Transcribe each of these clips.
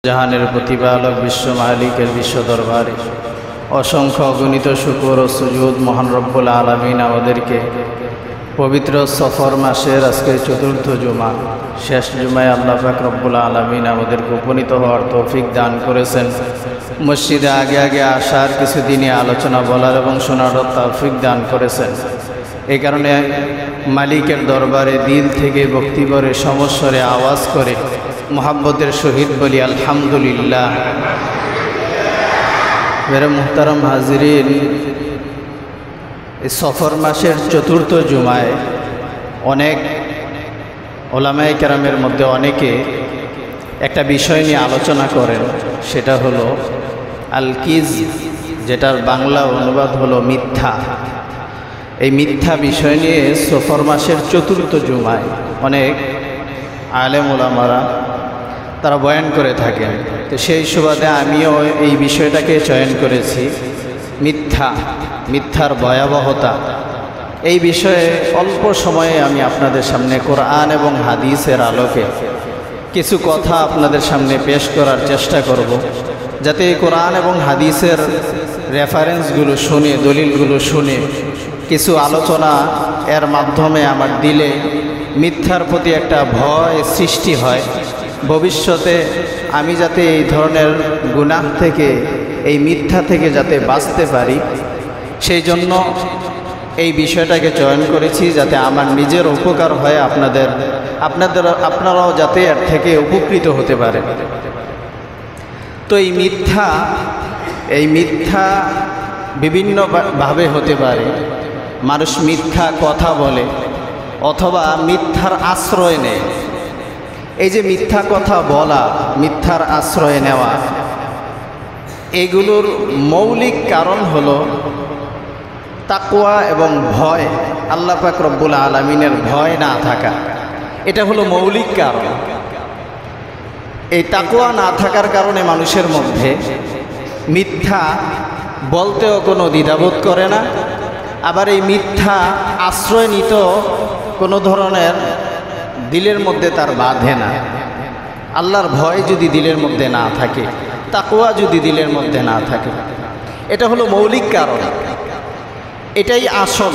জাহানের প্রতিপালক বিশ্ব মালিকের বিশ্ব দরবারে অসংখ্য অগণিত শুকর ও সুজুদ মহান রব্বুল আলামিন আমাদেরকে পবিত্র সফর মাসের আজকে চতুর্থ জুমা শেষ জুমায় আল্লাহ পাক রব্বুল আলামিন আমাদেরকে উপনীত হওয়ার তৌফিক দান করেছেন। মসজিদে আগে আগে আসার কিছুদিনই আলোচনা বলার এবং শোনার তৌফিক দান করেছেন। এই কারণে মালিকের দরবারে দিল থেকে ভক্তিভরে সমস্বরে আওয়াজ করে মোহাব্বতের সহিত বলি আলহামদুলিল্লাহ। মেরে মুহতারাম হাজিরিন, এই সফর মাসের চতুর্থ জুমায় অনেক ওলামায়ে কেরামের মধ্যে অনেকে একটা বিষয় নিয়ে আলোচনা করেন, সেটা হলো আল-কিজ, যেটার বাংলা অনুবাদ হলো মিথ্যা। এই মিথ্যা বিষয় নিয়ে সফর মাসের চতুর্থ জুমায় অনেক আলেম ওলামারা তারা বয়ান করে থাকেন। তো সেই সুবাদে আমিও এই বিষয়টাকে চয়ন করেছি, মিথ্যার ভয়াবহতা। এই বিষয়ে অল্প সময়ে আমি আপনাদের সামনে কোরআন এবং হাদিসের আলোকে কিছু কথা আপনাদের সামনে পেশ করার চেষ্টা করব, যাতে এই কোরআন এবং হাদিসের রেফারেন্সগুলো শুনে, দলিলগুলো শুনে কিছু আলোচনা এর মাধ্যমে আমার দিলে মিথ্যার প্রতি একটা ভয় সৃষ্টি হয়। ভবিষ্যতে আমি যাতে এই ধরনের গুনাহ থেকে, এই মিথ্যা থেকে যাতে বাঁচতে পারি, সেই জন্য এই বিষয়টাকে চয়ন করেছি, যাতে আমার নিজের উপকার হয়, আপনারাও যাতে এর থেকে উপকৃত হতে পারে। তো এই মিথ্যা বিভিন্নভাবে হতে পারে। মানুষ মিথ্যা কথা বলে অথবা মিথ্যার আশ্রয় নেয়। এই যে মিথ্যা কথা বলা, মিথ্যার আশ্রয় নেওয়া, এগুলোর মৌলিক কারণ হলো তাকওয়া এবং ভয়, আল্লাহ পাক রব্বুল আলামিনের ভয় না থাকা। এটা হলো মৌলিক কারণ। এই তাকওয়া না থাকার কারণে মানুষের মধ্যে মিথ্যা বলতেও কোনো দ্বিধাবোধ করে না, আবার এই মিথ্যা আশ্রয় নিত কোনো ধরনের দিলের মধ্যে তার বাঁধে না। আল্লাহর ভয় যদি দিলের মধ্যে না থাকে, তাকওয়া যদি দিলের মধ্যে না থাকে, এটা হলো মৌলিক কারণ, এটাই আসল।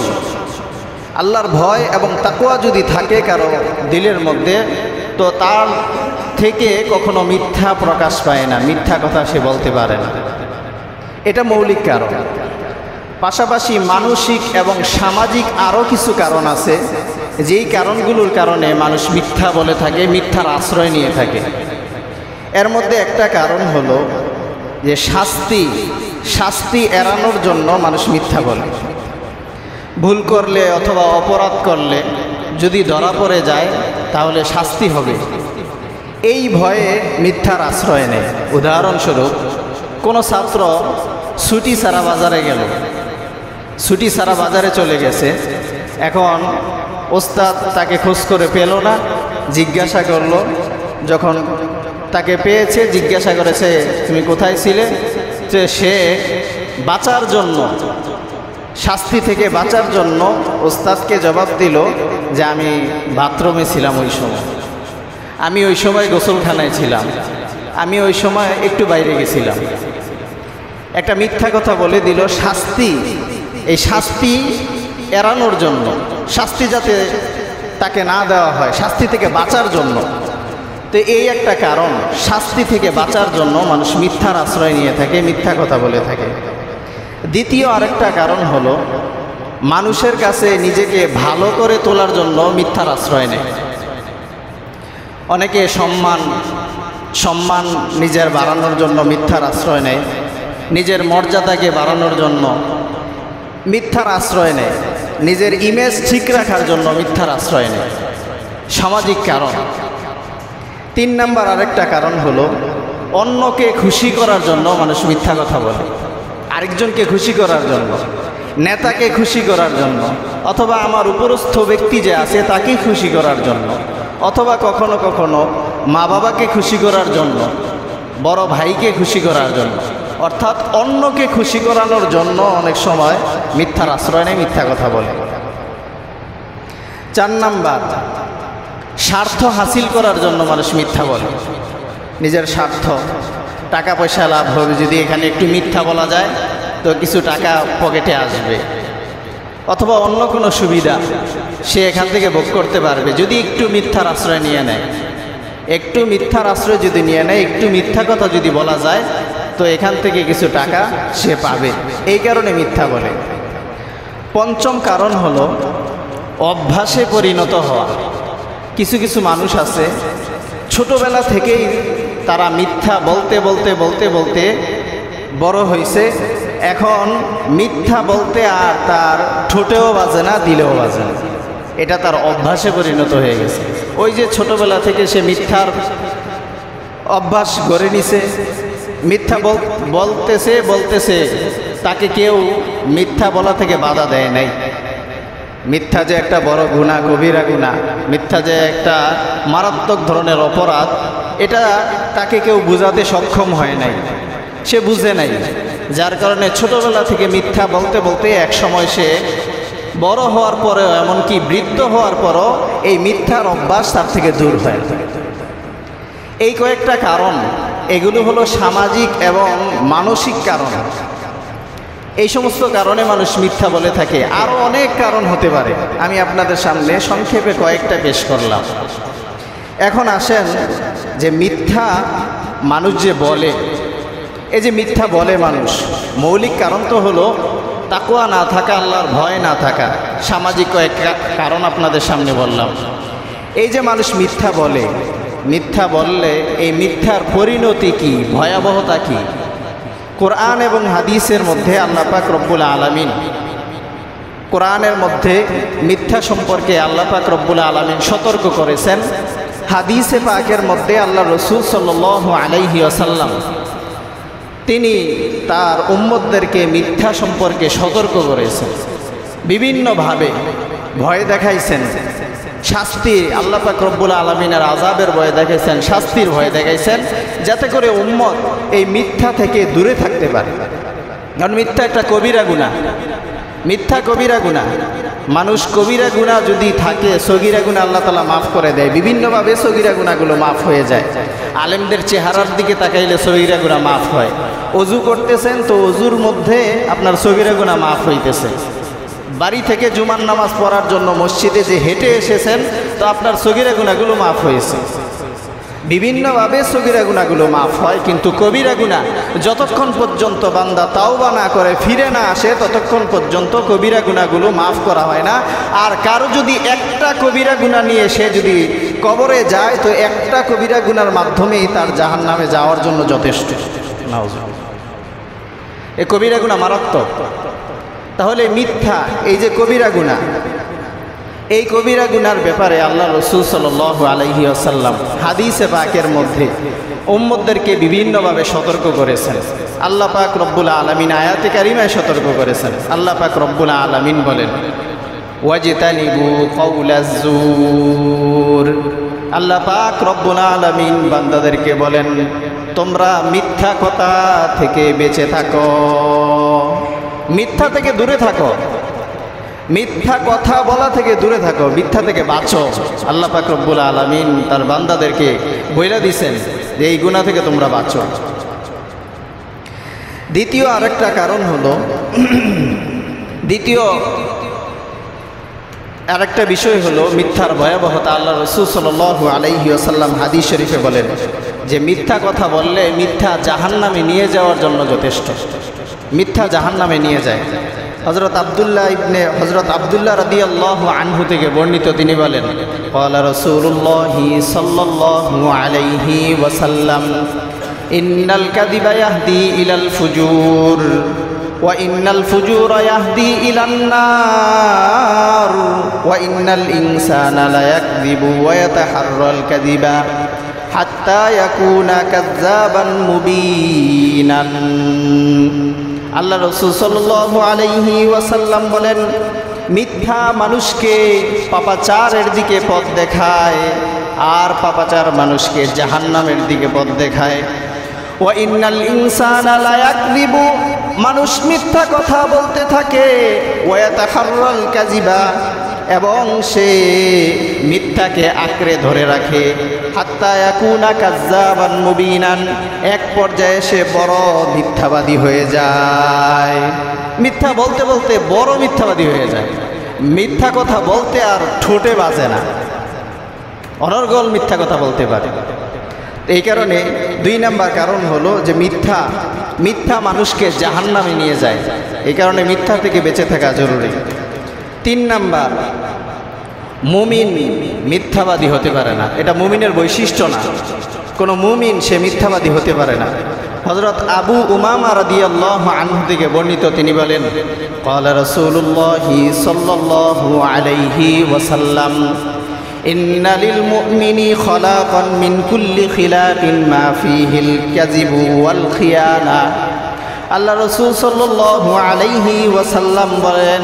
আল্লাহর ভয় এবং তাকওয়া যদি থাকে কারো দিলের মধ্যে, তো তার থেকে কখনো মিথ্যা প্রকাশ পায় না, মিথ্যা কথা সে বলতে পারে না। এটা মৌলিক কারণ। পাশাপাশি মানসিক এবং সামাজিক আরও কিছু কারণ আছে, যেই কারণগুলোর কারণে মানুষ মিথ্যা বলে থাকে, মিথ্যার আশ্রয় নিয়ে থাকে। এর মধ্যে একটা কারণ হলো যে শাস্তি এড়ানোর জন্য মানুষ মিথ্যা বলে। ভুল করলে অথবা অপরাধ করলে যদি ধরা পড়ে যায় তাহলে শাস্তি হবে, এই ভয়ে মিথ্যার আশ্রয় নেয়। উদাহরণস্বরূপ, কোনো ছাত্র ছুটি ছাড়া বাজারে গেল, ছুটি ছাড়া বাজারে চলে গেছে। এখন ওস্তাদ তাকে খোঁজ করে পেল না, জিজ্ঞাসা করলো। যখন তাকে পেয়েছে, জিজ্ঞাসা করেছে তুমি কোথায় ছিলে, যে সে বাঁচার জন্য, শাস্তি থেকে বাঁচার জন্য ওস্তাদকে জবাব দিল যে আমি বাথরুমে ছিলাম, আমি ওই সময় গোসলখানায় ছিলাম, আমি ওই সময় একটু বাইরে গেছিলাম। একটা মিথ্যা কথা বলে দিল। এই শাস্তি এড়ানোর জন্য, শাস্তি যাতে তাকে না দেওয়া হয়, শাস্তি থেকে বাঁচার জন্য। তো এই একটা কারণ, শাস্তি থেকে বাঁচার জন্য মানুষ মিথ্যার আশ্রয় নিয়ে থাকে, মিথ্যা কথা বলে থাকে। দ্বিতীয় আরেকটা কারণ হলো মানুষের কাছে নিজেকে ভালো করে তোলার জন্য মিথ্যার আশ্রয় নেয়। অনেকে সম্মান নিজের বাড়ানোর জন্য মিথ্যার আশ্রয় নেয়, নিজের মর্যাদাকে বাড়ানোর জন্য মিথ্যার আশ্রয় নেয়, নিজের ইমেজ ঠিক রাখার জন্য মিথ্যার আশ্রয় নেয়। সামাজিক কারণ। 3 নম্বর আরেকটা কারণ হলো অন্যকে খুশি করার জন্য মানুষ মিথ্যা কথা বলে। আরেকজনকে খুশি করার জন্য, নেতাকে খুশি করার জন্য, অথবা আমার উপরস্থ ব্যক্তি যে আছে তাকে খুশি করার জন্য, অথবা কখনো কখনো মা বাবাকে খুশি করার জন্য, বড় ভাইকে খুশি করার জন্য, অর্থাৎ অন্যকে খুশি করানোর জন্য অনেক সময় মিথ্যার আশ্রয় নেয়, মিথ্যা কথা বলে। 4 নাম্বার, স্বার্থ হাসিল করার জন্য মানুষ মিথ্যা বলে। নিজের স্বার্থ, টাকা পয়সা লাভ হবে, যদি এখানে একটু মিথ্যা বলা যায় তো কিছু টাকা পকেটে আসবে, অথবা অন্য কোনো সুবিধা সে এখান থেকে ভোগ করতে পারবে যদি একটু মিথ্যার আশ্রয় নিয়ে নেয়। একটু মিথ্যার আশ্রয় যদি নিয়ে নেয়, একটু মিথ্যা কথা যদি বলা যায় তো এখান থেকে কিছু টাকা সে পাবে, এই কারণে মিথ্যা বলে। পঞ্চম কারণ হলো অভ্যাসে পরিণত হওয়া। কিছু কিছু মানুষ আছে ছোটবেলা থেকেই তারা মিথ্যা বলতে বলতে বলতে বলতে বড় হয়েছে, এখন মিথ্যা বলতে আর তার ঠোঁটেও বাজে না, দিলেও বাজে না, এটা তার অভ্যাসে পরিণত হয়ে গেছে। ওই যে ছোটবেলা থেকে সে মিথ্যার অভ্যাস গড়ে নিছে, মিথ্যা বলতেছে বলতেছে, তাকে কেউ মিথ্যা বলা থেকে বাধা দেয় নাই। মিথ্যা যে একটা বড় গুনাহ, কবিরা গুনাহ, মিথ্যা যে একটা মারাত্মক ধরনের অপরাধ, এটা তাকে কেউ বুঝাতে সক্ষম হয় নাই, সে বুঝে নাই। যার কারণে ছোটবেলা থেকে মিথ্যা বলতে বলতে এক সময় সে বড় হওয়ার পরেও, এমনকি বৃদ্ধ হওয়ার পরও এই মিথ্যার অভ্যাস তার থেকে দূর হয়। এই কয়েকটা কারণ, এগুলো হলো সামাজিক এবং মানসিক কারণ। এই সমস্ত কারণে মানুষ মিথ্যা বলে থাকে। আরও অনেক কারণ হতে পারে, আমি আপনাদের সামনে সংক্ষেপে কয়েকটা পেশ করলাম। এখন আসেন যে মিথ্যা মানুষ যে বলে, এই যে মিথ্যা বলে মানুষ, মৌলিক কারণ তো হলো তাকওয়া না থাকা, আল্লাহর ভয় না থাকা। সামাজিক কয়েকটা কারণ আপনাদের সামনে বললাম। এই যে মানুষ মিথ্যা বলে, মিথ্যা বললে এই মিথ্যার পরিণতি কি, ভয়াবহতা কি? কোরআন এবং হাদিসের মধ্যে আল্লাহ পাক রব্বুল আলামিন, কোরআনের মধ্যে মিথ্যা সম্পর্কে আল্লাহ পাক রব্বুল আলামিন সতর্ক করেছেন। হাদিসে পাকের মধ্যে আল্লাহ রসুল সাল্লাল্লাহু আলাইহি ওয়াসাল্লাম তিনি তার উম্মতদেরকে মিথ্যা সম্পর্কে সতর্ক করেছেন, বিভিন্নভাবে ভয় দেখাইছেন, শাস্তি, আল্লাহ পাক রব্বুল আলামিনের আযাবের ভয় দেখাইছেন, শাস্তির ভয় দেখাইছেন, যাতে করে উম্মত এই মিথ্যা থেকে দূরে থাকতে পারে। কারণ মিথ্যা একটা কবিরা গুনাহ, মিথ্যা কবিরা গুনাহ। মানুষ কবিরা গুনাহ যদি থাকে, সগীরা গুনাহ আল্লাহ তাআলা মাফ করে দেয়, বিভিন্নভাবে সগীরা গুনাহগুলো মাফ হয়ে যায়। আলেমদের চেহারার দিকে তাকাইলে সগীরা গুনাহ মাফ হয়। ওযু করতেছেন তো ওযুর মধ্যে আপনার সগীরা গুনাহ মাফ হইতেছে। বাড়ি থেকে জুমার নামাজ পড়ার জন্য মসজিদে যে হেঁটে এসেছেন তো আপনার সগীরা গুনাহগুলো মাফ হয়েছে। বিভিন্নভাবে সগীরা গুনাহগুলো মাফ হয়, কিন্তু কবিরা গুনাহ যতক্ষণ পর্যন্ত বান্দা তাওবা না করে, ফিরে না আসে, ততক্ষণ পর্যন্ত কবিরা গুনাহগুলো মাফ করা হয় না। আর কারো যদি একটা কবিরা গুনাহ নিয়ে সে যদি কবরে যায় তো একটা কবিরা গুনার মাধ্যমেই তার জাহান্নামে যাওয়ার জন্য যথেষ্ট। এই কবিরা গুনাহ মারাত্মক। তাহলে মিথ্যা, এই যে কবিরা গুনাহ, এই কবিরা গুনার ব্যাপারে আল্লাহ রসুল সাল্লাল্লাহু আলাইহি ওয়াসাল্লাম হাদিসে পাকের মধ্যে উম্মতদেরকে বিভিন্নভাবে সতর্ক করেছেন। আল্লাহ পাক রব্বুল আলামিন আয়াতে কারিমায় সতর্ক করেছেন। আল্লাহ পাক রব্বুল আলামিন বলেন, ওয়াজতানিবু কাওলাজ জুর। আল্লাহ পাক রব্বুল আলামিন বান্দাদেরকে বলেন, তোমরা মিথ্যা কথা থেকে বেঁচে থাকো, মিথ্যা থেকে দূরে থাকো, মিথ্যা কথা বলা থেকে দূরে থাকো, মিথ্যা থেকে বাঁচো। আল্লাহ পাক রব্বুল আলামিন তার বান্দাদেরকে বইলা দিয়েছেন যে এই গুনাহ থেকে তোমরা বাঁচো। দ্বিতীয় আরেকটা কারণ হলো, দ্বিতীয় আরেকটা বিষয় হলো মিথ্যার ভয়াবহতা। আল্লাহ রসুল সাল্লাল্লাহু আলাইহি ওয়াসাল্লাম হাদিস শরীফে বলেন যে মিথ্যা কথা বললে মিথ্যা জাহান্নামে নিয়ে যাওয়ার জন্য যথেষ্ট, মিথ্যা জাহান্নামে নিয়ে যায়। হযরত আব্দুল্লাহ রাদিয়াল্লাহু আনহু থেকে বর্ণিত, তিনি বলেন, ক্বালা রাসূলুল্লাহি সাল্লাল্লাহু আলাইহি ওয়াসাল্লাম, ইন্নাল কাযিবা ইয়াহদি ইলাল ফুজুর ওয়া ইন্নাল ফুজুরা ইয়াহদি ইলান নার ওয়া ইন্নাল ইনসানা লা ইয়াকযিবু ওয়া ইয়াতাহাররাল কাযিবা হাত্তা ইয়াকুনা কাযযাবান মুবিনান। আল্লাহ রাসূল সাল্লাল্লাহু আলাইহি ওয়াসাল্লাম বলেন, মিথ্যা মানুষকে পাপাচারের দিকে পথ দেখায়, আর পাপাচার মানুষকে জাহান্নামের দিকে পথ দেখায়। ওয়া ইন্নাল ইনসানা লা ইয়াকযিবু, মানুষ মিথ্যা কথা বলতে থাকে। ওয়া ইয়াতাহাররাল কাযিবা, এবং সে মিথ্যাকে আঁকড়ে ধরে রাখে। হাত্তা ইয়াকুনা কাজ্জাবান মুবিনান, এক পর্যায়ে সে বড় মিথ্যাবাদী হয়ে যায়। মিথ্যা বলতে বলতে বড় মিথ্যাবাদী হয়ে যায়। মিথ্যা কথা বলতে আর ঠোঁটে বাজে না, অনর্গল মিথ্যা কথা বলতে পারে। এই কারণে 2 নাম্বার কারণ হলো যে মিথ্যা মানুষকে জাহান্নামে নিয়ে যায়। এই কারণে মিথ্যা থেকে বেঁচে থাকা জরুরি। 3 নাম্বার, মুমিন মিথ্যাবাদী হতে পারে না, এটা মুমিনের বৈশিষ্ট্য না। কোনো মুমিন সে মিথ্যাবাদী হতে পারে না। হযরত আবু উমামা রাদিয়াল্লাহু আনহু থেকে বর্ণিত, তিনি বলেন, ক্বালা রাসূলুল্লাহি সাল্লাল্লাহু আলাইহি ওয়াসাল্লাম, ইন্না লিল মুমিনি খলাকান মিন কুল্লি খিলাকিন মা ফীহিল কাযিবু ওয়াল খিয়ানা। আল্লাহ রাসূল সাল্লাল্লাহু আলাইহি ওয়াসাল্লাম বলেন,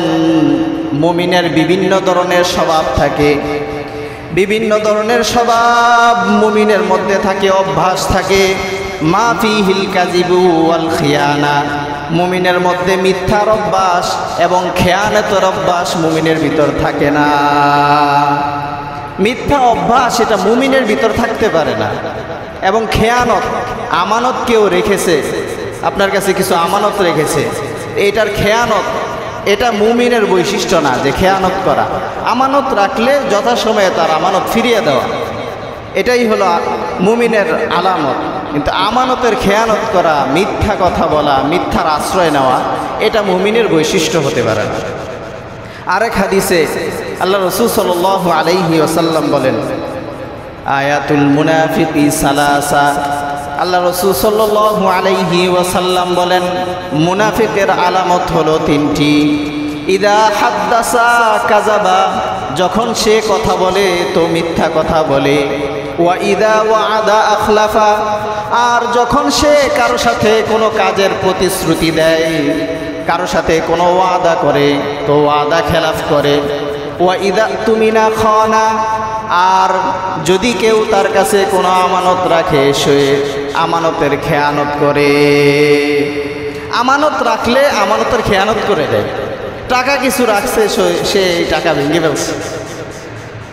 মুমিনের বিভিন্ন ধরনের স্বভাব থাকে, বিভিন্ন ধরনের স্বভাব মুমিনের মধ্যে থাকে, অভ্যাস থাকে। মা ফীহিল কাযিবু ওয়াল খিয়ানা, মুমিনের মধ্যে মিথ্যার অভ্যাস এবং খেয়ানতের অভ্যাস মুমিনের ভিতর থাকে না। মিথ্যা অভ্যাস এটা মুমিনের ভিতর থাকতে পারে না। এবং খেয়ানত, আমানত কেউ রেখেছে, আপনার কাছে কিছু আমানত রেখেছে, এটার খেয়ানত, এটা মুমিনের বৈশিষ্ট্য না যে খেয়ানত করা। আমানত রাখলে যথাসময়ে তার আমানত ফিরিয়ে দেওয়া, এটাই হলো মুমিনের আলামত। কিন্তু আমানতের খেয়ানত করা, মিথ্যা কথা বলা, মিথ্যার আশ্রয় নেওয়া, এটা মুমিনের বৈশিষ্ট্য হতে পারে না। আরেক হাদিসে আল্লাহ রাসূল সাল্লাল্লাহু আলাইহি ওয়াসাল্লাম বলেন, আয়াতুল মুনাফিকি সালাসা। আল্লাহ রাসূল সাল্লাল্লাহু আলাইহি ওয়াসাল্লাম বলেন, মুনাফিকের আলামত হলো 3টি। ইদা হাদ্দাসা কাযাবা, যখন সে কথা বলে তো মিথ্যা কথা বলে। ওয়া ইদা ওয়াদা আখলাফা, আর যখন সে কারো সাথে কোনো কাজের প্রতিশ্রুতি দেয়, কারো সাথে কোনো ওয়াদা করে তো ওয়াদা খেলাফ করে। ওয়া ইদা তুমিনা খানা, আর যদি কেউ তার কাছে কোনো আমানত রাখে সে আমানতের খেয়ানত করে। আমানত রাখলে আমানতের খেয়ানত করে দেয়। টাকা কিছু রাখছে, সে টাকা ভেঙে ফেলছে,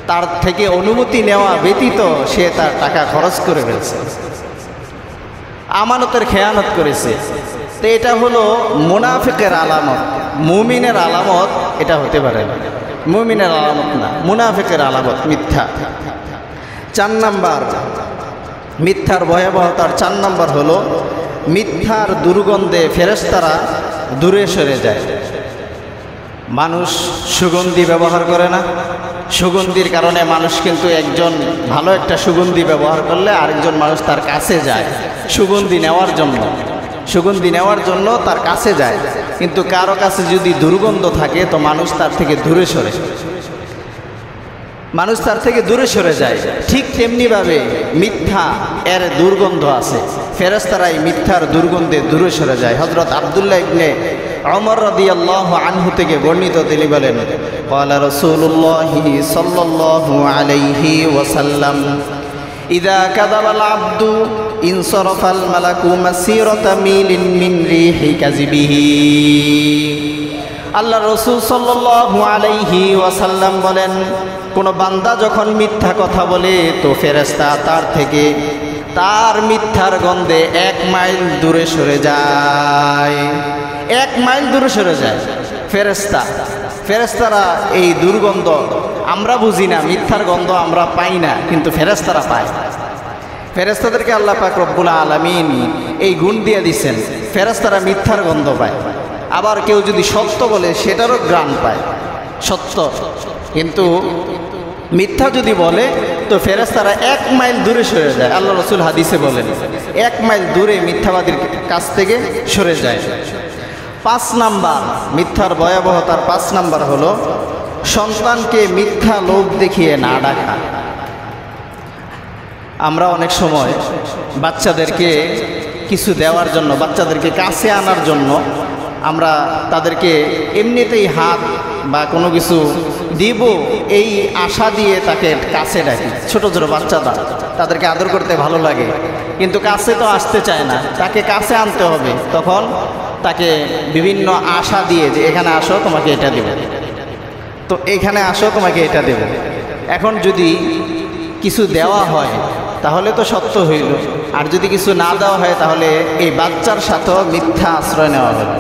তার থেকে অনুমতি নেওয়া ব্যতীত সে তার টাকা খরচ করে ফেলছে, আমানতের খেয়ানত করেছে। তো এটা হলো মুনাফিকের আলামত। মুমিনের আলামত এটা হতে পারে না, মুমিনের আলামত না, মুনাফিকের আলামত মিথ্যা। 4 নাম্বার, মিথ্যার ভয়াবহতার 4 নাম্বার হলো মিথ্যার দুর্গন্ধে ফেরেশতারা দূরে সরে যায়। মানুষ সুগন্ধি ব্যবহার করে না, সুগন্ধির কারণে মানুষ কিন্তু একজন ভালো একটা সুগন্ধি ব্যবহার করলে আরেকজন মানুষ তার কাছে যায় সুগন্ধি নেওয়ার জন্য, সুগন্ধি নেওয়ার জন্য তার কাছে যায়। কিন্তু কারো কাছে যদি দুর্গন্ধ থাকে তো মানুষ তার থেকে দূরে সরে, মানুষ তার থেকে দূরে সরে যায়। ঠিক তেমনিভাবে মিথ্যা এর দুর্গন্ধ আছে, ফেরেশতারাই মিথ্যার দুর্গন্ধে দূরে সরে যায়। হযরত আব্দুল্লাহ ইবনে ওমর রাদিয়াল্লাহু আনহু থেকে বর্ণিত, তিনি বলেন, ক্বালা রাসূলুল্লাহি সাল্লাল্লাহু আলাইহি ওয়াসাল্লাম, ইযা কাযাবাল আবদু ইনসারাফাল মালাকু মাসিরাতা মিলিন মিন রিহি কাযিবিহি। আল্লাহ রাসূল সাল্লাল্লাহু আলাইহি ওয়াসাল্লাম বলেন, কোনো বান্দা যখন মিথ্যা কথা বলে তো ফেরেশতা তার থেকে তার মিথ্যার গন্ধে 1 মাইল দূরে সরে যায়। 1 মাইল দূরে সরে যায় ফেরেশতারা। এই দুর্গন্ধ আমরা বুঝি না, মিথ্যার গন্ধ আমরা পাই না, কিন্তু ফেরেশতারা পায়। ফেরেশতাদেরকে আল্লাহ পাক রব্বুল আলামিন এই গুণ দিয়ে দিচ্ছেন, ফেরেশতারা মিথ্যার গন্ধ পায়। আবার কেউ যদি সত্য বলে সেটারও ঘ্রাণ পায়, সত্য। কিন্তু মিথ্যা যদি বলে তো ফেরেশতারা 1 মাইল দূরে সরে যায়। আল্লাহ রাসূল হাদিসে বলেন 1 মাইল দূরে মিথ্যাবাদীর কাছ থেকে সরে যায়। 5 নাম্বার, মিথ্যার ভয়াবহতার 5 নাম্বার হলো সন্তানকে মিথ্যা লোভ দেখিয়ে না ডাকা। আমরা অনেক সময় বাচ্চাদেরকে কিছু দেওয়ার জন্য, বাচ্চাদেরকে কাছে আনার জন্য আমরা তাদেরকে এমনিতেই হাত বা কোনো কিছু দিব এই আশা দিয়ে তাকে কাছে ডাকি। ছোট ছোট বাচ্চারা, তাদেরকে আদর করতে ভালো লাগে, কিন্তু কাছে তো আসতে চায় না, তাকে কাছে আনতে হবে। তখন তাকে বিভিন্ন আশা দিয়ে, যে এখানে আসো তোমাকে এটা দেব, তো এখানে আসো তোমাকে এটা দেব। এখন যদি কিছু দেওয়া হয় তাহলে তো সত্য হইল, আর যদি কিছু না দেওয়া হয় তাহলে এই বাচ্চার সাথেও মিথ্যা আশ্রয় নেওয়া হলো,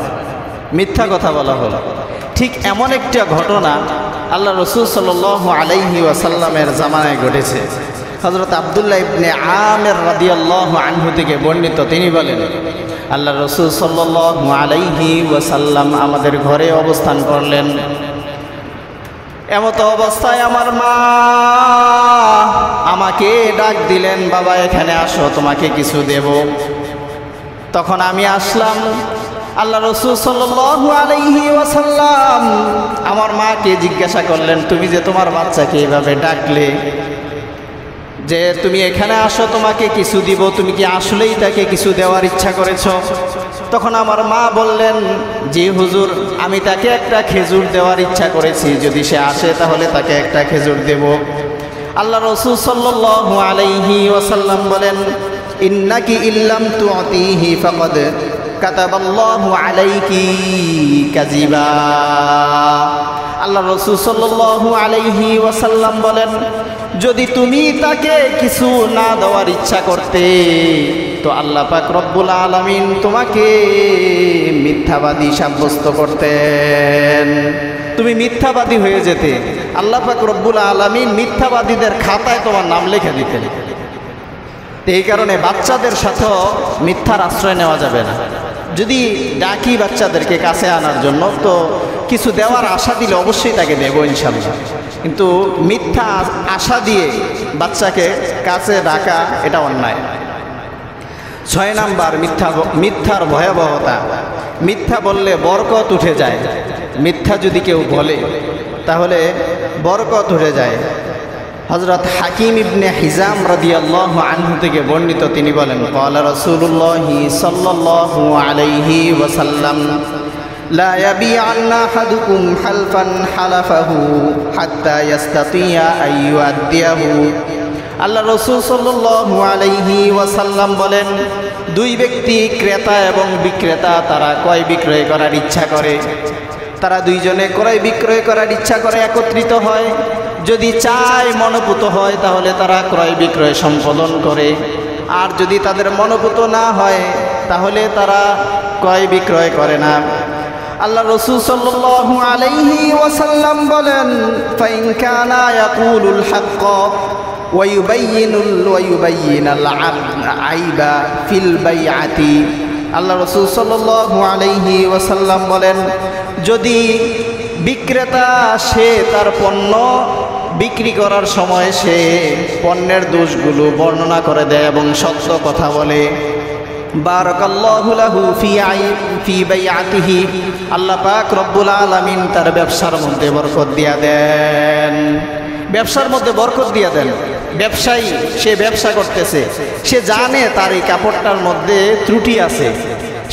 মিথ্যা কথা বলা হলো। ঠিক এমন একটা ঘটনা আল্লাহ রসুল সাল্লাল্লাহু আলাইহি ওয়াসাল্লামের জামানায় ঘটেছে। হযরত আব্দুল্লাহ ইবনে আমির রাদিয়াল্লাহু আনহু থেকে বর্ণিত, তিনি বলেন আল্লাহ রসুল সাল্লাল্লাহু আলাইহি ওয়াসাল্লাম আমাদের ঘরে অবস্থান করলেন। এমত অবস্থায় আমার মা আমাকে ডাক দিলেন, বাবা এখানে আসো, তোমাকে কিছু দেব। তখন আমি আসলাম। আল্লাহ রসুল সাল্লাল্লাহু আলাইহি ওয়াসাল্লাম আমার মাকে জিজ্ঞাসা করলেন, তুমি যে তোমার বাচ্চাকে এইভাবে ডাকলে যে তুমি এখানে আসো, তোমাকে কিছু দিব, তুমি কি আসলেই তাকে কিছু দেওয়ার ইচ্ছা করেছ? তখন আমার মা বললেন, জি হুজুর, আমি তাকে একটা খেজুর দেওয়ার ইচ্ছা করেছি, যদি সে আসে তাহলে তাকে একটা খেজুর দেব। আল্লাহ রসুল সাল্লাল্লাহু আলাইহি ওয়াসাল্লাম বলেন, ইন্নাকি ইল্লাম তুআতিহি ফাকাদ কাতাবাল্লাহু আলাইকি কাযিবা। আল্লাহ রসুল সাল্লাল্লাহু আলাইহি ওয়াসাল্লাম বলেন, যদি তুমি তাকে কিছু না দেওয়ার ইচ্ছা করতে তো আল্লাহ পাক রব্বুল আলামিন তোমাকে মিথ্যাবাদী সাব্যস্ত করতেন, তুমি মিথ্যাবাদী হয়ে যেতে। আল্লাহ পাক রব্বুল আলামিন মিথ্যাবাদীদের খাতায় তোমার নাম লিখে দিতেন। এই কারণে বাচ্চাদের সাথেও মিথ্যার আশ্রয় নেওয়া যাবে না। যদি ডাকি বাচ্চাদেরকে কাছে আনার জন্য, তো কিছু দেওয়ার আশা দিলে অবশ্যই তাকে দেব ইনশাআল্লাহ, কিন্তু মিথ্যা আশা দিয়ে বাচ্চাকে কাছে ডাকা এটা অন্যায়। 6 নাম্বার মিথ্যার ভয়াবহতা। মিথ্যা বললে বরকত উঠে যায়। মিথ্যা যদি কেউ বলে তাহলে বরকত উঠে যায়। হযরত হাকিম ইবনে হিজাম রাদিয়াল্লাহু আনহু থেকে বর্ণিত, তিনি বলেন, ক্বালা রাসূলুল্লাহি সাল্লাল্লাহু আলাইহি ওয়াসাল্লাম, লা ইয়াবিআন্না আহাদুকুম হালফান হালাফাহু হাত্তা ইস্তাতিয়া আন ইউআদ্দিয়াহু। আল্লাহ রাসূল সাল্লাল্লাহু আলাইহি ওয়াসাল্লাম বলেন, দুই ব্যক্তি ক্রেতা এবং বিক্রেতা তারা ক্রয় বিক্রয় করার ইচ্ছা করে, তারা দুইজনে ক্রয় বিক্রয় করার ইচ্ছা করে, একত্রিত হয়। যদি চায় মনোপুত হয় তাহলে তারা ক্রয় বিক্রয় সম্পাদন করে, আর যদি তাদের মনোপুত না হয় তাহলে তারা ক্রয় বিক্রয় করে না। আল্লাহ রাসূল সাল্লাল্লাহু আলাইহি ওয়াসাল্লাম বলেন, ফাইন কানা ইয়াকুলুল হক ওয়া ইউবাইয়িনাল আইবা ফিল বাইআতি। আল্লাহ রাসূল সাল্লাল্লাহু আলাইহি ওয়াসাল্লাম বলেন, যদি বিক্রেতা সে তার পণ্য বিক্রি করার সময় সে পণ্যের দোষগুলো বর্ণনা করে দেয় এবং সত্য কথা বলে, বারাকাল্লাহু লাহু ফি বাইআতিহি, আল্লাহ পাক রব্বুল আলামিন তার ব্যবসার মধ্যে বরকত দিয়া দেন, ব্যবসার মধ্যে বরকত দিয়া দেন। ব্যবসায়ী সে ব্যবসা করতেছে, সে জানে তার এই কাপড়টার মধ্যে ত্রুটি আছে,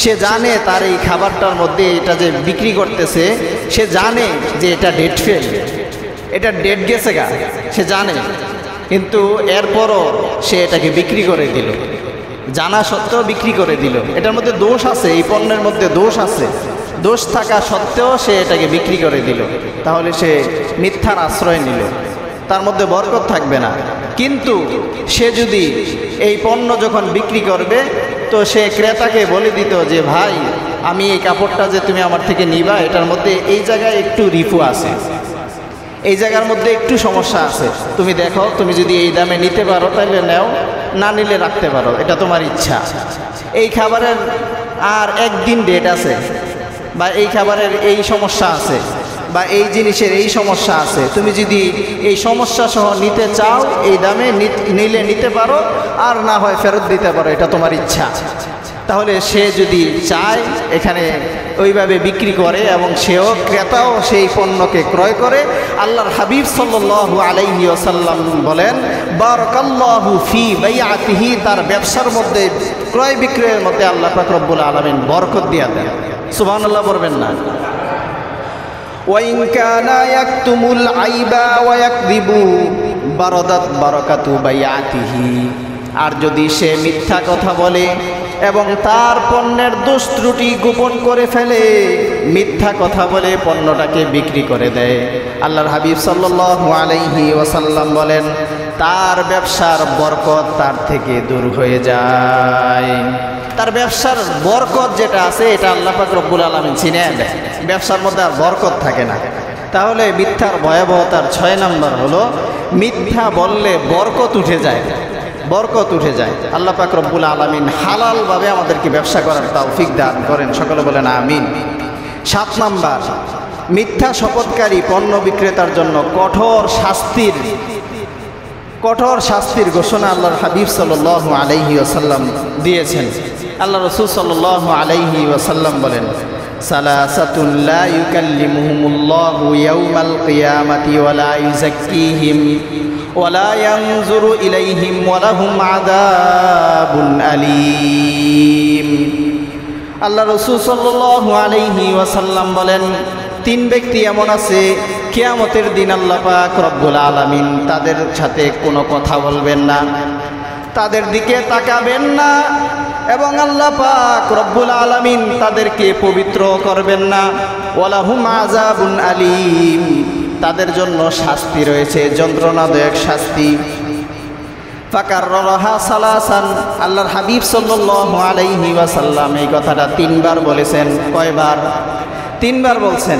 সে জানে তার এই খাবারটার মধ্যে এটা যে বিক্রি করতেছে, সে জানে যে এটা ডেট ফেল, এটা ডেট গেছে গা, সে জানে, কিন্তু এরপরও সে এটাকে বিক্রি করে দিল, জানা সত্ত্বেও বিক্রি করে দিল। এটার মধ্যে দোষ আছে, এই পণ্যের মধ্যে দোষ আছে, দোষ থাকা সত্ত্বেও সে এটাকে বিক্রি করে দিল, তাহলে সে মিথ্যার আশ্রয় নিল, তার মধ্যে বরকত থাকবে না। কিন্তু সে যদি এই পণ্য যখন বিক্রি করবে তো সে ক্রেতাকে বলে দিত যে, ভাই আমি এই কাপড়টা যে তুমি আমার থেকে নিবা, এটার মধ্যে এই জায়গায় একটু রিফু আছে, এই জায়গার মধ্যে একটু সমস্যা আছে, তুমি দেখো, তুমি যদি এই দামে নিতে পারো তাহলে নাও, না নিলে রাখতে পারো, এটা তোমার ইচ্ছা। এই খাবারের আর একদিন ডেট আছে, বা এই খাবারের এই সমস্যা আছে, বা এই জিনিসের এই সমস্যা আছে, তুমি যদি এই সমস্যা সহ নিতে চাও এই দামে নিলে নিতে পারো, আর না হয় ফেরত দিতে পারো, এটা তোমার ইচ্ছা। তাহলে সে যদি চায় এখানে ওইভাবে বিক্রি করে এবং সেও ক্রেতাও সেই পণ্যকে ক্রয় করে। আল্লাহর হাবিব সাল্লাল্লাহু আলাইহি ওয়াসাল্লাম বলেন, বারাকাল্লাহু ফি বাইআতিহি, তার ব্যবসার মধ্যে ক্রয় বিক্রয়ের মধ্যে আল্লাহ পাক রব্বুল আলামিন বরকত দিয়ে দেন। সুবহানাল্লাহ বলবেন না? ওয়াইন কানা ইয়াকতুমুল আইবা ওয়া ইয়াকযিবু বারাদাত বারাকাতু বাইআতিহি, আর যদি সে মিথ্যা কথা বলে এবং তার পণ্যের দোষ ত্রুটি গোপন করে ফেলে, মিথ্যা কথা বলে পণ্যটাকে বিক্রি করে দেয়, আল্লাহর হাবিব সাল্লাল্লাহু আলাইহি ওয়াসাল্লাম বলেন, তার ব্যবসার বরকত তার থেকে দূর হয়ে যায়। তার ব্যবসার বরকত যেটা আছে এটা আল্লাহ পাক রব্বুল আলামিন ছিনিয়ে নেয়, ব্যবসার মধ্যে আর বরকত থাকে না। তাহলে মিথ্যার ভয়াবহতার 6 নম্বর হলো মিথ্যা বললে বরকত উঠে যায়, বরকত উঠে যায়। আল্লাহ পাক রব্বুল আলামিন হালালভাবে আমাদেরকে ব্যবসা করার তৌফিক দান করেন, সকলে বলেন আমিন। 7 নম্বর, মিথ্যা শপথকারী পণ্য বিক্রেতার জন্য কঠোর শাস্তির ঘোষণা আল্লাহর হাবিব সাল্লাল্লাহু আলাইহি ওয়াসাল্লাম দিয়েছেন। আল্লাহ রাসূল সাল্লাল্লাহু আলাইহি ওয়াসাল্লাম বলেন, সালাসাতুন লা ইউকাল্লিমুহুমুল্লাহু ইয়াওমাল কিয়ামাতি ওয়া লা ইউযাক্কিহিম ওয়া লা ইয়ানজুরু ইলাইহিম ওয়া লাহুম আযাবুন আলীম। আল্লাহ রাসূল সাল্লাল্লাহু আলাইহি ওয়াসাল্লাম বলেন, 3 ব্যক্তি এমন আছে কিয়ামতের দিন আল্লাহ পাক রব্বুল আলামিন তাদের সাথে কোনো কথা বলবেন না, তাদের দিকে তাকাবেন না, এবং আল্লাহ পাক রব্বুল আলামিন তাদেরকে পবিত্র করবেন না। ওয়ালাহুম আযাবুন আলীম, তাদের জন্য শাস্তি রয়েছে, যন্ত্রণাদায়ক শাস্তি। ফাকাররাহা সালাসান, আল্লাহর হাবিব সাল্লাল্লাহু আলাইহি ওয়াসাল্লাম এই কথাটা 3 বার বলেছেন। কয়বার? 3 বার বলছেন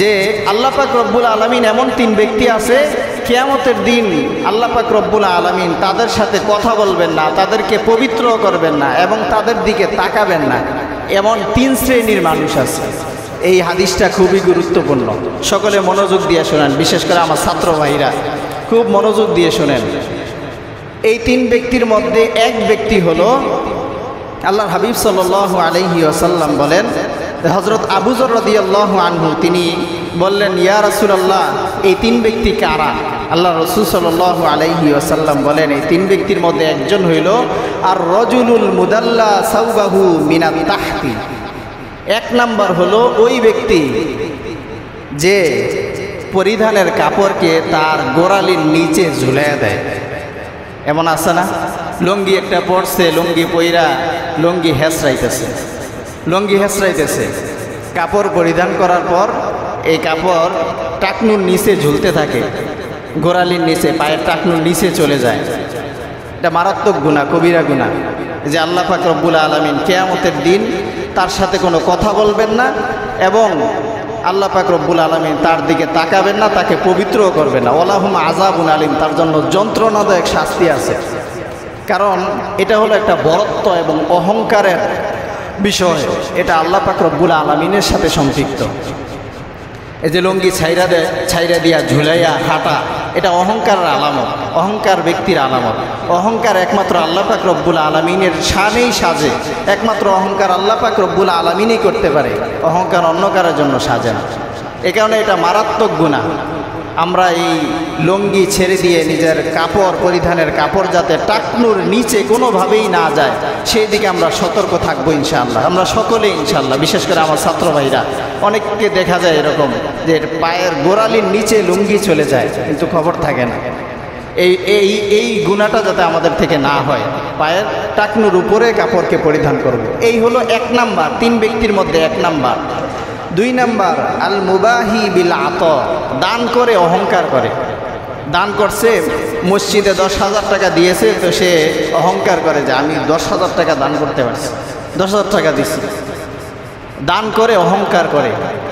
যে আল্লাহ পাক রব্বুল আলামিন এমন 3 ব্যক্তি আছে কিয়ামতের দিন আল্লাহ পাক রব্বুল আলামিন তাদের সাথে কথা বলবেন না, তাদেরকে পবিত্র করবেন না, এবং তাদের দিকে তাকাবেন না। এমন 3 শ্রেণীর মানুষ আছে। এই হাদিসটা খুবই গুরুত্বপূর্ণ, সকলে মনোযোগ দিয়ে শোনেন, বিশেষ করে আমার ছাত্র ভাইরা খুব মনোযোগ দিয়ে শোনেন। এই 3 ব্যক্তির মধ্যে এক ব্যক্তি হলো আল্লাহর হাবিব সাল্লাল্লাহু আলাইহি ওয়াসাল্লাম বলেন, হযরত আবু যর রাদিয়াল্লাহু আনহু তিনি বললেন, ইয়া রাসূলুল্লাহ, এই 3 ব্যক্তি কারা? আল্লাহ রাসূল সাল্লাল্লাহু আলাইহি ওয়াসাল্লাম বলেন, এই 3 ব্যক্তির মধ্যে একজন হইল আর রাজুলুল মুদাল্লা সাওবাহু মিনাত তাহতি। 1 নাম্বার হলো ওই ব্যক্তি যে পরিধানের কাপড়কে তার গোড়ালির নিচে ঝুলিয়ে দেয়। এমন আছে না, লুঙ্গি একটা পরছে, লুঙ্গি পইরা লুঙ্গি হেঁচড়াইতেছে, কাপড় পরিধান করার পর এই কাপড় টাকনুর নিচে ঝুলতে থাকে, গোড়ালির নিচে, পায়ের টাকনুর নিচে চলে যায়। এটা মারাত্মক গুনাহ, কবিরা গুনাহ, যে আল্লাহ পাক রব্বুল আলামিন কিয়ামতের দিন তার সাথে কোনো কথা বলবেন না, এবং আল্লাহ পাক রব্বুল আলামিন তার দিকে তাকাবেন না, তাকে পবিত্রও করবেন না। ওয়ালাহুম আযাবুন আলীম, তার জন্য যন্ত্রণাদায়ক শাস্তি আছে। কারণ এটা হলো একটা বরত্ব এবং অহংকারের বিষয়, এটা আল্লাহ পাক রব্বুল আলামিনের সাথে সম্পৃক্ত। এই যে লুঙ্গি ছাইরা দিয়া ঝুলাইয়া হাঁটা, এটা অহংকারের আলামত, অহংকার ব্যক্তির আলামত। অহংকার একমাত্র আল্লাহ পাক রব্বুল আলামিনের শানেই সাজে, একমাত্র অহংকার আল্লাহ পাক রব্বুল আলামিনই করতে পারে, অহংকার অন্য কারোর জন্য সাজে না। এ কারণে এটা মারাত্মক গুনাহ। আমরা এই লুঙ্গি ছেড়ে দিয়ে নিজের কাপড় পরিধানের কাপড় যাতে টাকনুর নিচে কোনোভাবেই না যায় সেই দিকে আমরা সতর্ক থাকবো ইনশাআল্লাহ, আমরা সকলেই ইনশাআল্লাহ। বিশেষ করে আমার ছাত্র ভাইরা, অনেককে দেখা যায় এরকম যে পায়ের গোড়ালির নিচে লুঙ্গি চলে যায় কিন্তু খবর থাকে না। এই গুনাহটা যাতে আমাদের থেকে না হয়, পায়ের টাকনুর উপরে কাপড়কে পরিধান করব। এই হলো 1 নাম্বার, 3 ব্যক্তির মধ্যে 1 নাম্বার। 2 নাম্বার, আল মুবাহি বিল আতা, দান করে অহংকার করে। দান করছে, মসজিদে 10,000 টাকা দিয়েছে, তো সে অহংকার করে যে আমি 10,000 টাকা দান করতে পারছি, 10,000 টাকা দিচ্ছি, দান করে অহংকার করে।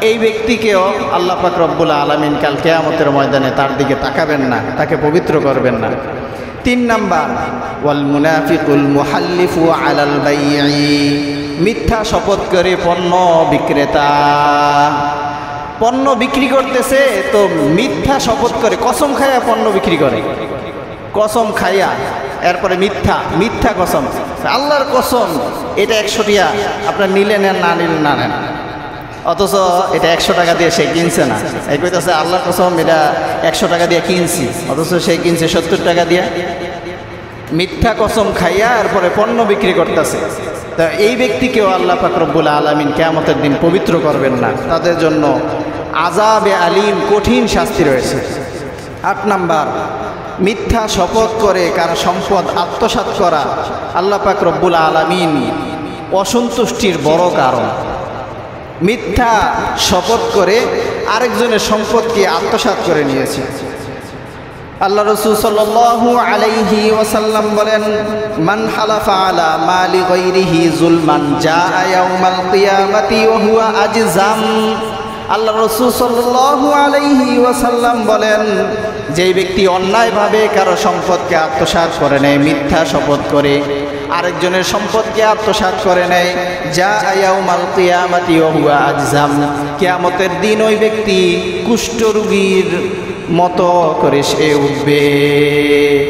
এই ব্যক্তিকেও আল্লাহ পাক রব্বুল আলামিন কাল কিয়ামতের ময়দানে তার দিকে তাকাবেন না, তাকে পবিত্র করবেন না। 3 নাম্বার, ওয়াল মুনাফিকুল মুহাল্লিফু আলাল বাই'i, মিথ্যা শপথ করে পণ্য বিক্রেতা। পণ্য বিক্রি করতেছে তো মিথ্যা শপথ করে, কসম খাইয়া পণ্য বিক্রি করে, কসম খাইয়া, এরপরে মিথ্যা কসম, আল্লাহর কসম এটা 100 টাকা, আপনার নিলে নেন, না নিলে না নেন, অথচ এটা 100 টাকা দিয়ে সে কিনছে না। এই কইতেছে আল্লাহর কসম এটা 100 টাকা দিয়ে কিনছি, অথচ সে কিনছে 70 টাকা দিয়ে। মিথ্যা কসম খাইয়া এরপরে পণ্য বিক্রি করতেছে। তা এই ব্যক্তিকেও আল্লাহ পাক রব্বুল আলামিন কিয়ামতের দিন পবিত্র করবেন না, তাদের জন্য আযাবে আলীম, কঠিন শাস্তি রয়েছে। 8 নাম্বার, মিথ্যা শপথ করে কারো সম্পদ আত্মসাৎ করা আল্লাহ পাক রব্বুল আলামিন অসন্তুষ্টির বড় কারণ। মিথ্যা শপথ করে আরেকজনের সম্পদকে আত্মসাৎ করে নিয়েছে। আল্লাহ রাসূল সাল্লাল্লাহু আলাইহি ওয়াসাল্লাম বলেন, মান হালাফা আলা মালি গায়রিহি যুলমান জাআ ইয়াউমাল কিয়ামাতি ওয়া হুয়া আজজাম। আল্লাহ রাসূল সাল্লাল্লাহু আলাইহি ওয়াসাল্লাম বলেন, যেই ব্যক্তি অন্যায়ভাবে কারো সম্পদকে আত্মসাৎ করে নেয়, মিথ্যা শপথ করে আরেকজনের সম্পদকে আত্মসাৎ করে নেয়, জাআ ইয়াউমাল কিয়ামাতি ওয়া হুয়া আজজাম, কিয়ামতের দিন ওই ব্যক্তি কুষ্ঠরোগীর মতো করে সে উঠবে।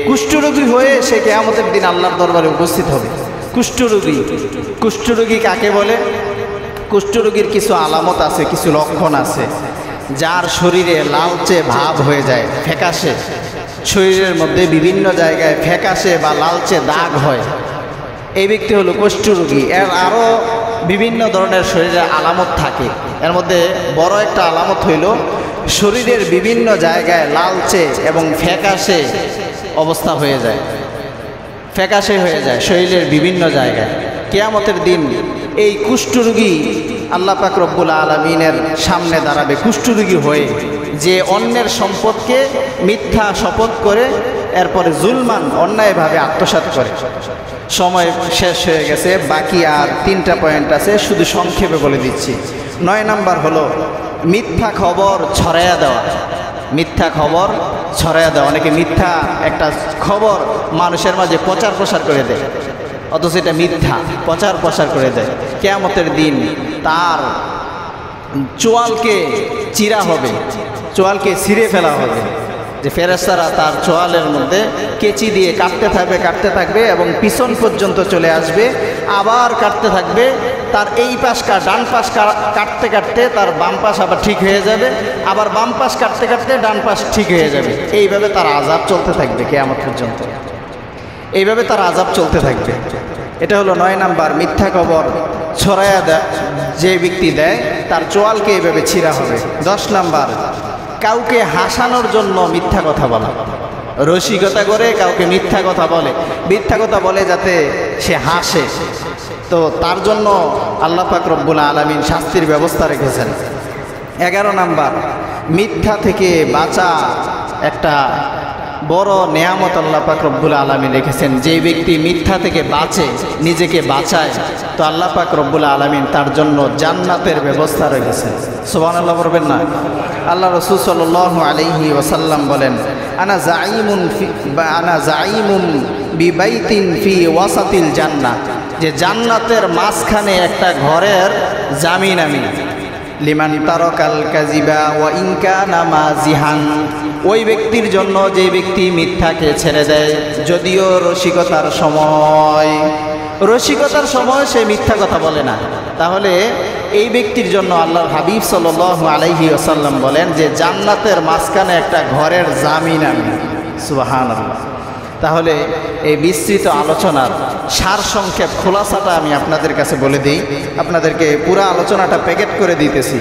কুষ্ঠরোগী হয়ে সে কিয়ামতের দিন আল্লাহর দরবারে উপস্থিত হবে। কুষ্ঠরোগী কাকে বলে? কুষ্ঠরোগীর কিছু আলামত আছে, কিছু লক্ষণ আছে। যার শরীরে লালচে ভাব হয়ে যায়, ফ্যাকাশে, শরীরের মধ্যে বিভিন্ন জায়গায় ফ্যাকাশে বা লালচে দাগ হয়, এই ব্যক্তি হলো কুষ্ঠরোগী। এর আরও বিভিন্ন ধরনের শরীরের আলামত থাকে। এর মধ্যে বড় একটা আলামত হইল শরীরের বিভিন্ন জায়গায় লালচে এবং ফ্যাকাশে অবস্থা হয়ে যায়, ফ্যাকাশে হয়ে যায় শরীরের বিভিন্ন জায়গায়। কিয়ামতের দিন এই কুষ্ঠরোগী আল্লাহ পাক রব্বুল আলামিনের সামনে দাঁড়াবে কুষ্ঠরোগী হয়ে, যে অন্যের সম্পদকে মিথ্যা শপথ করে এরপরে জুলমান অন্যায়ভাবে আত্মসাৎ করে। সময় শেষ হয়ে গেছে, বাকি আর 3টা পয়েন্ট আছে, শুধু সংক্ষেপে বলে দিচ্ছি। 9 নাম্বার হলো মিথ্যা খবর ছড়াইয়া দেওয়া। মিথ্যা খবর ছড়াইয়া দেওয়া, অনেকে মিথ্যা একটা খবর মানুষের মাঝে প্রচার প্রসার করে দেয়, অথচ এটা মিথ্যা, প্রচার প্রসার করে দেয়। কিয়ামতের দিন তার চোয়ালকে চিরা হবে, চোয়ালকে ছিঁড়ে ফেলা হবে, যে ফেরেশতারা তার চোয়ালের মধ্যে কেচি দিয়ে কাটতে থাকবে এবং পিছন পর্যন্ত চলে আসবে, আবার কাটতে থাকবে। তার এই পাশ ডান পাশ কাটতে কাটতে তার বাম পাশ আবার ঠিক হয়ে যাবে, আবার বাম পাশ কাটতে কাটতে ডান পাশ ঠিক হয়ে যাবে। এইভাবে তার আযাব চলতে থাকবে কিয়ামত পর্যন্ত, এইভাবে তার আযাব চলতে থাকবে। এটা হলো 9 নাম্বার, মিথ্যা খবর ছড়াইয়া যে ব্যক্তি দেয় তার চোয়ালকে এইভাবে ছিঁড়া হবে। 10 নাম্বার, কাউকে হাসানোর জন্য মিথ্যা কথা বলা। রসিকতা করে কাউকে মিথ্যা কথা বলে, মিথ্যা কথা বলে যাতে সে হাসে, তো তার জন্য আল্লাহ পাক রব্বুল আলামিন শাস্তির ব্যবস্থা রেখেছেন। 11 নাম্বার, মিথ্যা থেকে বাঁচা একটা বড় নেয়ামত আল্লাহ পাক রব্বুল আলামিন রেখেছেন। যে ব্যক্তি মিথ্যা থেকে বাঁচে, নিজেকে বাঁচায়, তো আল্লাহ পাক রব্বুল আলামিন তার জন্য জান্নাতের ব্যবস্থা রেখেছেন। সুবহানাল্লাহ বলবেন না? আল্লাহ রাসূল সাল্লাল্লাহু আলাইহি ওয়াসাল্লাম বলেন, আনা জাঈমুন বিবাইতিন ফি ওয়াসাতিল জান্নাহ, যে জান্নাতের মাঝখানে একটা ঘরের জামিন আমি। লিমান তারাকাল কাযিবা ওয়া ইন কানা মাজিহান, ওই ব্যক্তির জন্য যে ব্যক্তি মিথ্যাকে ছেড়ে দেয়, যদিও রসিকতার সময় সে মিথ্যা কথা বলে না, তাহলে এই ব্যক্তির জন্য আল্লাহর হাবিব সাল্লাল্লাহু আলাইহি ওয়াসাল্লাম বলেন যে জান্নাতের মাঝখানে একটা ঘরের জামিন আমি। সুবহানাল্লাহ। তাহলে এই বিস্তৃত আলোচনার সারসংক্ষেপ খোলাসাটা আমি আপনাদের কাছে বলে দিই, আপনাদেরকে পুরো আলোচনাটা প্যাকেট করে দিতেছি।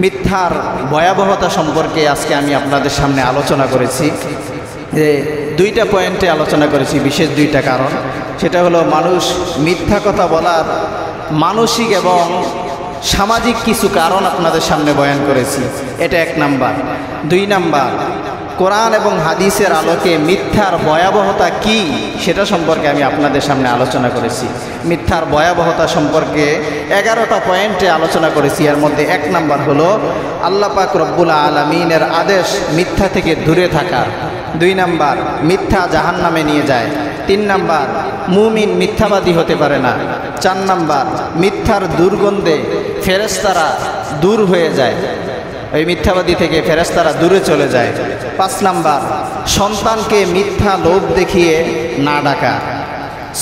মিথ্যার ভয়াবহতা সম্পর্কে আজকে আমি আপনাদের সামনে আলোচনা করেছি, যে 2টা পয়েন্টে আলোচনা করেছি, বিশেষ 2টা কারণ। সেটা হলো মানুষ মিথ্যা কথা বলার মানসিক এবং সামাজিক কিছু কারণ আপনাদের সামনে বয়ান করেছি, এটা 1 নাম্বার। 2 নাম্বার, কোরআন এবং হাদিসের আলোকে মিথ্যার ভয়াবহতা কি সেটা সম্পর্কে আমি আপনাদের সামনে আলোচনা করেছি। মিথ্যার ভয়াবহতা সম্পর্কে 11টা পয়েন্টে আলোচনা করেছি। এর মধ্যে 1 নাম্বার হলো আল্লাহ পাক রব্বুল আলামিনের আদেশ মিথ্যা থেকে দূরে থাকা। 2 নাম্বার, মিথ্যা জাহান্নামে নিয়ে যায়। 3 নাম্বার, মুমিন মিথ্যাবাদী হতে পারে না। 4 নাম্বার, মিথ্যার দুর্গন্ধে ফেরেশতারা দূর হয়ে যায়, এই মিথ্যাবাদী থেকে ফেরেশতারা দূরে চলে যায়। 5 নাম্বার, সন্তানকে মিথ্যা লোভ দেখিয়ে না ডাকা।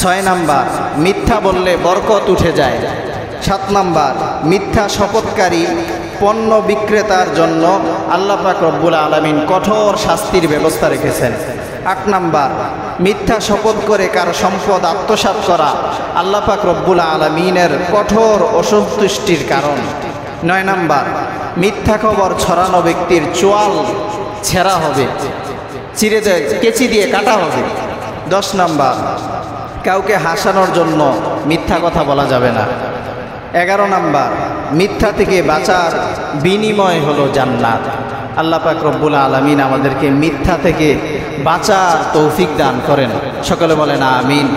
6 নাম্বার, মিথ্যা বললে বরকত উঠে যায়। 7 নাম্বার, মিথ্যা শপথকারী পণ্য বিক্রেতার জন্য আল্লাহ পাক রব্বুল আলামিন কঠোর শাস্তির ব্যবস্থা রেখেছেন। 8 নাম্বার, মিথ্যা শপথ করে কারো সম্পদ আত্মসাৎ করা আল্লাহ পাক রব্বুল আলামিনের কঠোর অসন্তুষ্টির কারণ। 9 নাম্বার, মিথ্যা খবর ছড়ানো ব্যক্তির চোয়াল ছেঁড়া হবে, কেচি দিয়ে কাটা হবে। 10 নাম্বার, কাউকে হাসানোর জন্য মিথ্যা কথা বলা যাবে না। 11 নাম্বার, মিথ্যা থেকে বাঁচার বিনিময় হলো জান্নাত। আল্লাহ পাক রব্বুল আলামিন আমাদেরকে মিথ্যা থেকে বাঁচার তৌফিক দান করেন। সকলে বলেন আমিন।